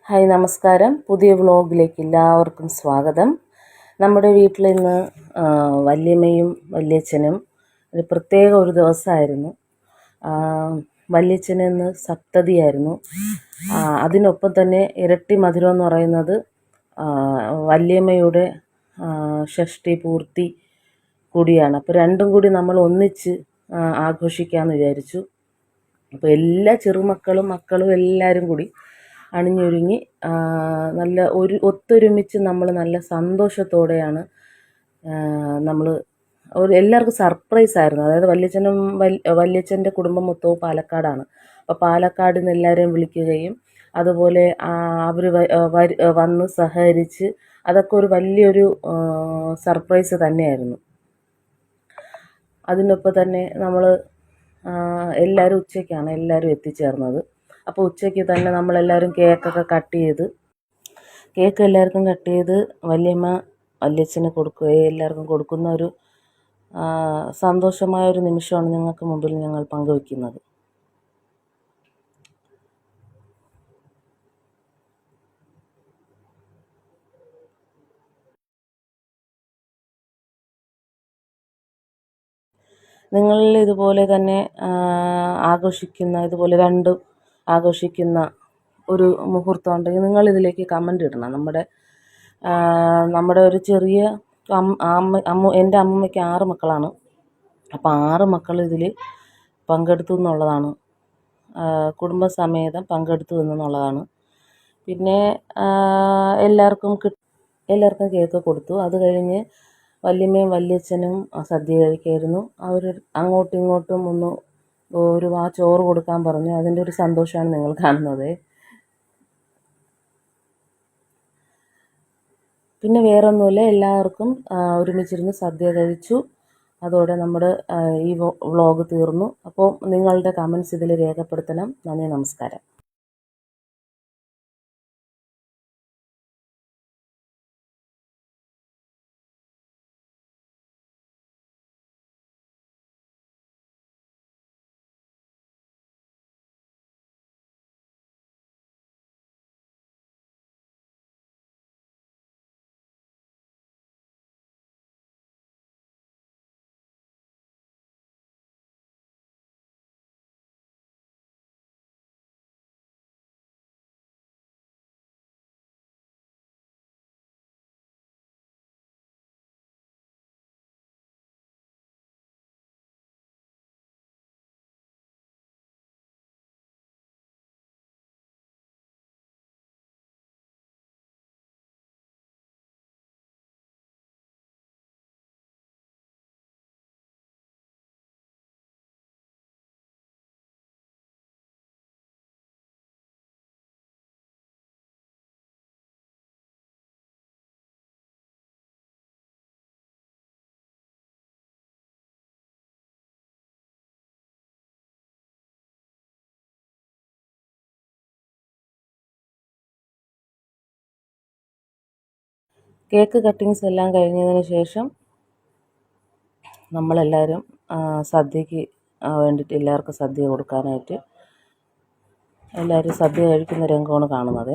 Hi നമസ്കാരം. പുതിയ വ്ളോഗിലേക്ക് എല്ലാവർക്കും സ്വാഗതം. നമ്മുടെ വീട്ടിൽ ഇന്ന് വല്യമ്മയും വല്യച്ഛനും ഒരു പ്രത്യേക ഒരു ദിവസമായിരുന്നു. വല്യച്ഛന് ഇന്ന് സപ്തതിയായിരുന്നു. അതിനൊപ്പം തന്നെ ഇരട്ടി മധുരം എന്ന് പറയുന്നത് വല്യമ്മയുടെ ഷഷ്ടി പൂർത്തി കൂടിയാണ്. അപ്പോൾ രണ്ടും കൂടി നമ്മൾ ഒന്നിച്ച് ആഘോഷിക്കാമെന്ന് വിചാരിച്ചു. അപ്പോൾ എല്ലാ ചെറുമക്കളും മക്കളും എല്ലാവരും കൂടി അണിഞ്ഞൊരുങ്ങി നല്ല ഒത്തൊരുമിച്ച് നമ്മൾ നല്ല സന്തോഷത്തോടെയാണ് നമ്മൾ എല്ലാവർക്കും സർപ്രൈസായിരുന്നു. അതായത് വല്യച്ഛൻ്റെ കുടുംബം മൊത്തവും പാലക്കാടാണ്. അപ്പോൾ പാലക്കാട് നിന്ന് എല്ലാവരെയും വിളിക്കുകയും അതുപോലെ അവർ വന്ന് സഹകരിച്ച് അതൊക്കെ ഒരു വലിയൊരു സർപ്രൈസ് തന്നെയായിരുന്നു. അതിനൊപ്പം തന്നെ നമ്മൾ എല്ലാവരും ഉച്ചയ്ക്കാണ് എല്ലാവരും എത്തിച്ചേർന്നത്. അപ്പോൾ ഉച്ചയ്ക്ക് തന്നെ നമ്മളെല്ലാവരും കേക്കൊക്കെ കട്ട് ചെയ്ത് എല്ലാവർക്കും കട്ട് ചെയ്ത് വല്യമ്മ വല്യച്ഛന് കൊടുക്കുകയും എല്ലാവർക്കും കൊടുക്കുന്ന ഒരു സന്തോഷമായൊരു നിമിഷമാണ് നിങ്ങൾക്ക് മുമ്പിൽ ഞങ്ങൾ പങ്കുവയ്ക്കുന്നത്. നിങ്ങളിൽ ഇതുപോലെ തന്നെ ഇതുപോലെ രണ്ടും ആഘോഷിക്കുന്ന ഒരു മുഹൂർത്തം ഉണ്ടെങ്കിൽ നിങ്ങളിതിലേക്ക് കമൻ്റ് ഇടണം. നമ്മുടെ ഒരു ചെറിയ എൻ്റെ അമ്മയ്ക്ക് 6 മക്കളാണ്. അപ്പോൾ 6 മക്കൾ ഇതിൽ പങ്കെടുത്തു എന്നുള്ളതാണ്, കുടുംബസമേതം പങ്കെടുത്തു എന്നുള്ളതാണ്. പിന്നെ എല്ലാവർക്കും കേക്ക് കൊടുത്തു. അത് കഴിഞ്ഞ് വല്യമ്മയും വല്യച്ഛനും സദ്യ കഴിക്കായിരുന്നു. അവർ അങ്ങോട്ടും ഇങ്ങോട്ടും ഒരു ചോറ് കൊടുക്കാൻ പറഞ്ഞു. അതിൻ്റെ ഒരു സന്തോഷമാണ് നിങ്ങൾ കാണുന്നത്. പിന്നെ വേറൊന്നുമില്ല, എല്ലാവർക്കും ഒരുമിച്ചിരുന്ന് സദ്യ കഴിച്ചു. അതോടെ നമ്മുടെ ഈ വ്ളോഗ് തീർന്നു. അപ്പോൾ നിങ്ങളുടെ കമൻറ്റ്സ് ഇതിൽ രേഖപ്പെടുത്തണം. നന്ദി, നമസ്കാരം. കേക്ക് കട്ടിങ്സ് എല്ലാം കഴിഞ്ഞതിന് ശേഷം നമ്മളെല്ലാവരും സദ്യക്ക് വേണ്ടിയിട്ട് എല്ലാവർക്കും സദ്യ കൊടുക്കാനായിട്ട് എല്ലാവരും സദ്യ കഴിക്കുന്ന രംഗമാണ് കാണുന്നത്.